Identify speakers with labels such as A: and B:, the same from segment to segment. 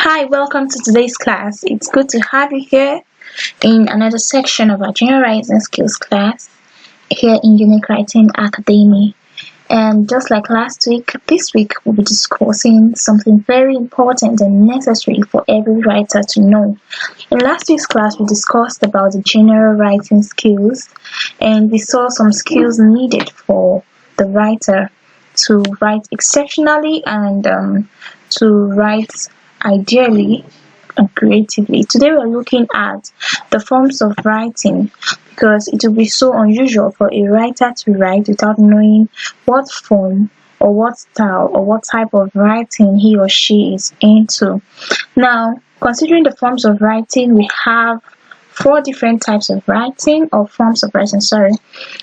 A: Hi, welcome to today's class. It's good to have you here in another section of our General Writing Skills class here in Unique Writing Academy. And just like last week, this week we'll be discussing something very important and necessary for every writer to know. In last week's class, we discussed about the general writing skills, and we saw some skills needed for the writer to write exceptionally and to write ideally and creatively. Today we're looking at the forms of writing, because it will be so unusual for a writer to write without knowing what form or what style or what type of writing he or she is into. Now, considering the forms of writing, we have four different types of writing or forms of writing.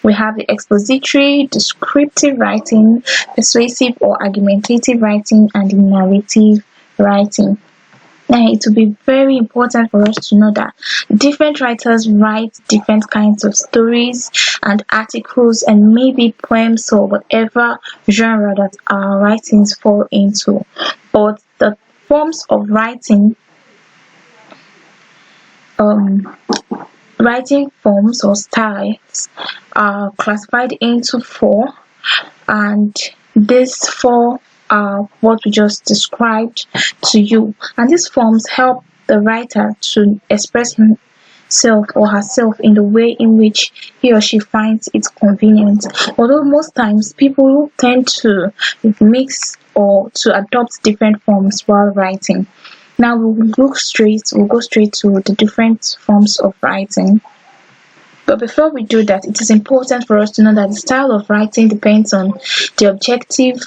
A: We have the expository, descriptive writing, persuasive or argumentative writing, and the narrative writing. Now, it will be very important for us to know that different writers write different kinds of stories and articles and maybe poems or whatever genre that our writings fall into. But the forms of writing forms or styles are classified into four, and these four are what we just described to you, and these forms help the writer to express himself or herself in the way in which he or she finds it convenient. Although most times people tend to mix or to adopt different forms while writing. Now we'll go straight to the different forms of writing. But before we do that, it is important for us to know that the style of writing depends on the objective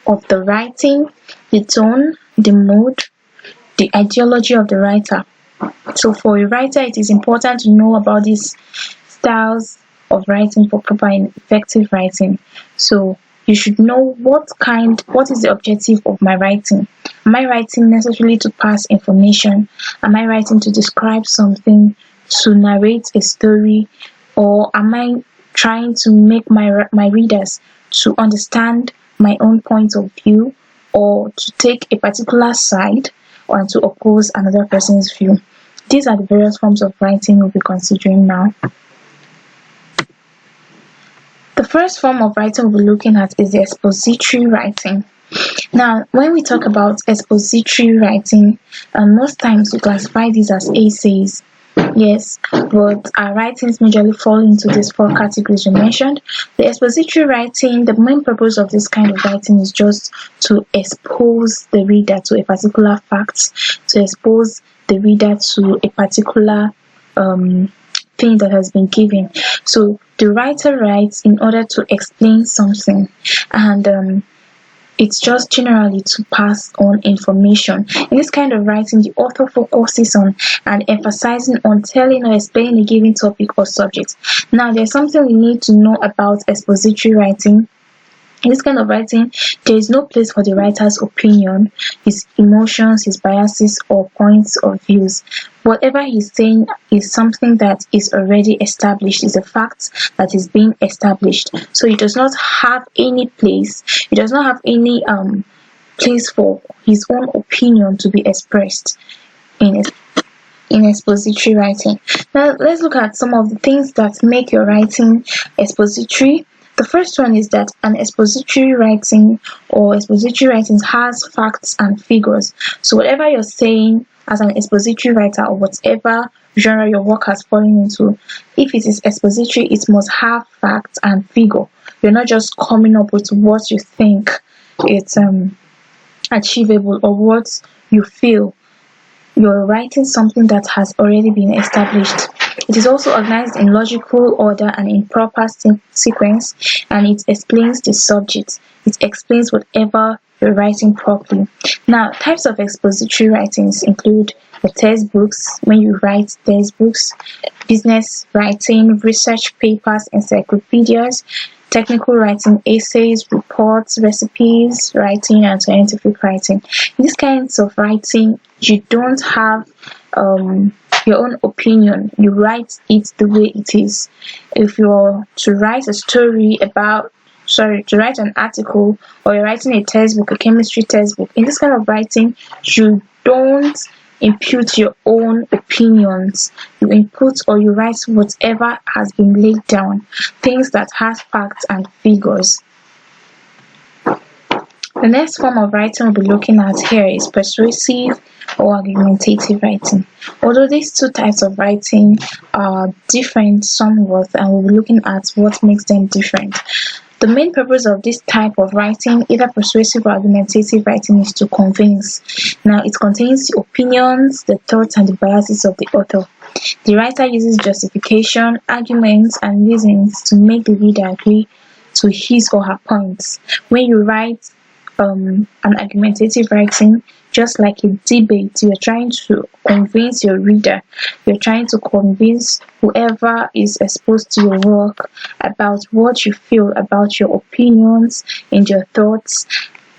A: of the writing, the tone, the mood, the ideology of the writer. So for a writer, it is important to know about these styles of writing for proper and effective writing. So you should know what is the objective of my writing. Am I writing necessarily to pass information? Am I writing to describe something, to narrate a story, or am I trying to make my readers to understand my own point of view, or to take a particular side, or to oppose another person's view? These are the various forms of writing we'll be considering now. The first form of writing we'll be looking at is the expository writing. Now, when we talk about expository writing, most times we classify these as essays. Yes, but our writings majorly fall into these four categories we mentioned. The expository writing, the main purpose of this kind of writing is just to expose the reader to a particular fact, to expose the reader to a particular thing that has been given. So the writer writes in order to explain something, and it's just generally to pass on information. In this kind of writing, the author focuses on and emphasizing on telling or explaining a given topic or subject. Now, there's something we need to know about expository writing. In this kind of writing, there is no place for the writer's opinion, his emotions, his biases, or points of views. Whatever he's saying is something that is already established, is a fact that is being established. So he does not have any place, he does not have any place for his own opinion to be expressed in expository writing. Now, let's look at some of the things that make your writing expository. The first one is that an expository writing or expository writing has facts and figures. So whatever you're saying as an expository writer, or whatever genre your work has fallen into, if it is expository, it must have facts and figure. You're not just coming up with what you think it's achievable or what you feel. You're writing something that has already been established. It is also organized in logical order and in proper sequence, and it explains the subject. It explains whatever you're writing properly. Now, types of expository writings include the textbooks, when you write textbooks, business writing, research papers, encyclopedias, technical writing, essays, reports, recipes writing, and scientific writing. In these kinds of writing, you don't have your own opinion. You write it the way it is. If you're to write a story about to write an article, or you're writing a textbook, a chemistry textbook, in this kind of writing, you don't impute your own opinions. You input or you write whatever has been laid down, things that has facts and figures. The next form of writing we'll be looking at here is persuasive or argumentative writing. Although these two types of writing are different somewhat, and we'll be looking at what makes them different. The main purpose of this type of writing, either persuasive or argumentative writing, is to convince. Now, it contains the opinions, the thoughts, and the biases of the author. The writer uses justification, arguments, and reasons to make the reader agree to his or her points. When you write an argumentative writing, just like a debate, you're trying to convince your reader, you're trying to convince whoever is exposed to your work about what you feel, about your opinions and your thoughts.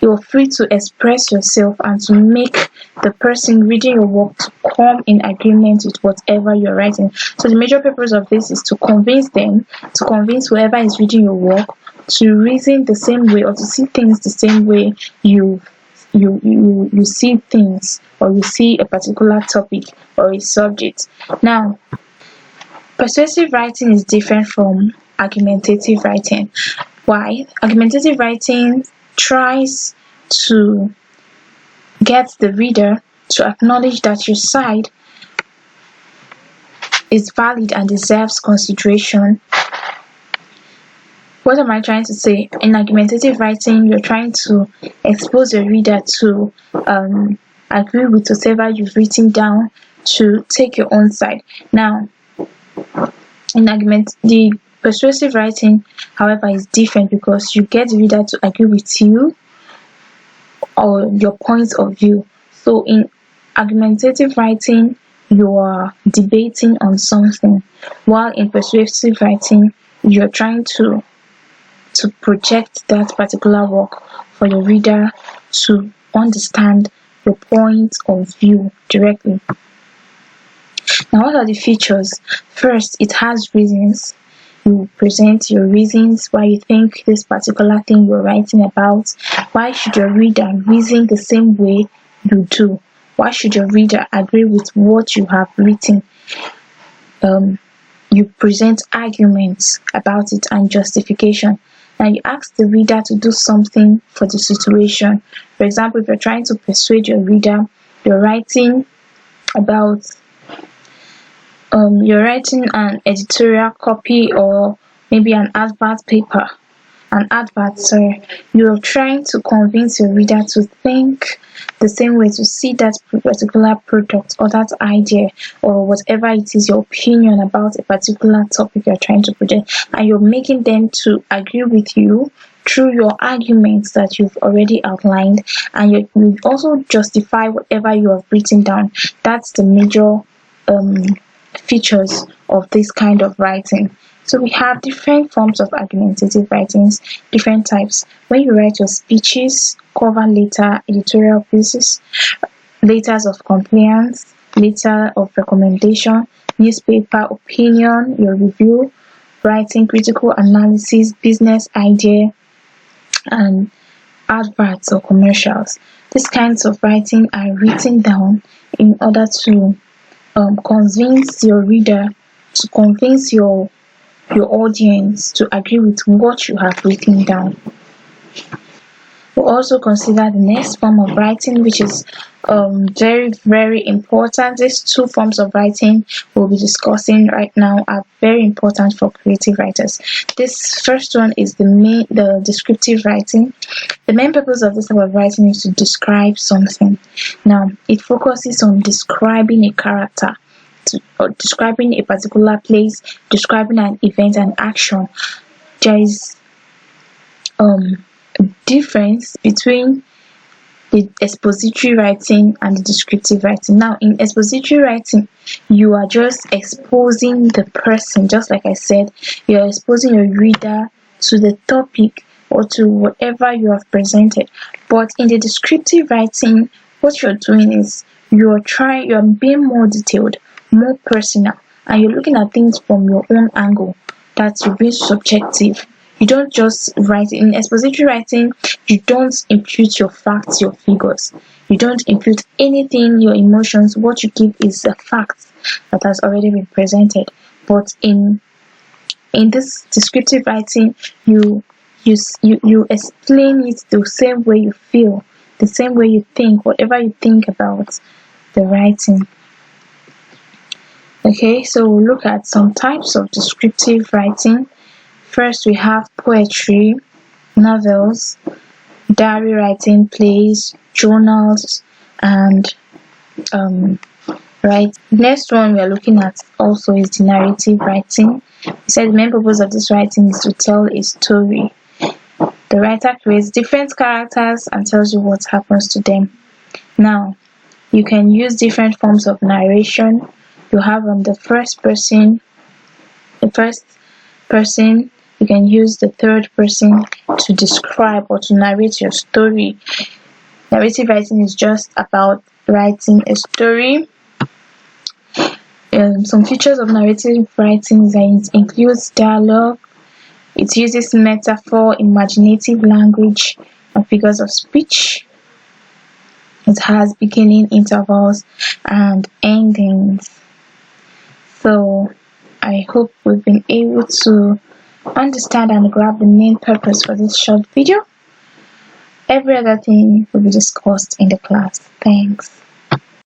A: You're free to express yourself and to make the person reading your work to come in agreement with whatever you're writing. So the major purpose of this is to convince them, to convince whoever is reading your work to reason the same way, or to see things the same way you see things, or you see a particular topic or a subject. Now, persuasive writing is different from argumentative writing. Why? Argumentative writing tries to get the reader to acknowledge that your side is valid and deserves consideration. What am I trying to say? In argumentative writing, you're trying to expose your reader to agree with whatever you've written down, to take your own side. Now, the persuasive writing, however, is different because you get the reader to agree with you or your point of view. So in argumentative writing, you are debating on something, while in persuasive writing, you're trying to project that particular work for your reader to understand your point of view directly. Now, what are the features? First, it has reasons. You present your reasons why you think this particular thing you're writing about. Why should your reader reason the same way you do? Why should your reader agree with what you have written? You present arguments about it and justification. Now, you ask the reader to do something for the situation. For example, if you're trying to persuade your reader, you're writing about you're writing an editorial copy or maybe an advert paper, you're trying to convince your reader to think the same way, to see that particular product or that idea or whatever it is, your opinion about a particular topic you're trying to project, and you're making them to agree with you through your arguments that you've already outlined, and you also justify whatever you have written down. That's the major features of this kind of writing. So we have different forms of argumentative writings, different types. When you write your speeches, cover letter, editorial pieces, letters of compliance, letter of recommendation, newspaper opinion, your review, writing critical analysis, business idea, and adverts or commercials. These kinds of writing are written down in order to convince your reader, to convince your audience to agree with what you have written down. We'll also consider the next form of writing, which is very, very important. These two forms of writing we'll be discussing right now are very important for creative writers. This first one is the descriptive writing. The main purpose of this type of writing is to describe something. Now, it focuses on describing a character, or describing a particular place, describing an event and action. There is difference between the expository writing and the descriptive writing. Now, in expository writing, you are just exposing the person, just like I said, you're exposing your reader to the topic or to whatever you have presented. But in the descriptive writing, what you're doing is you're being more detailed, more personal, and you're looking at things from your own angle. That's being subjective. You don't just write. In expository writing, you don't impute your facts, your figures. You don't impute anything, your emotions. What you give is the facts that has already been presented. But in this descriptive writing, you explain it the same way you feel, the same way you think, whatever you think about the writing. Okay, so we'll look at some types of descriptive writing. First, we have poetry, novels, diary writing, plays, journals, and right. Next one we are looking at also is the narrative writing. We said the main purpose of this writing is to tell a story. The writer creates different characters and tells you what happens to them. Now, you can use different forms of narration. You have the first person, you can use the third person to describe or to narrate your story. Narrative writing is just about writing a story. Some features of narrative writing includes dialogue. It uses metaphor, imaginative language, and figures of speech. It has beginning, intervals, and endings. So I hope we've been able to understand and grab the main purpose for this short video. Every other thing will be discussed in the class. Thanks.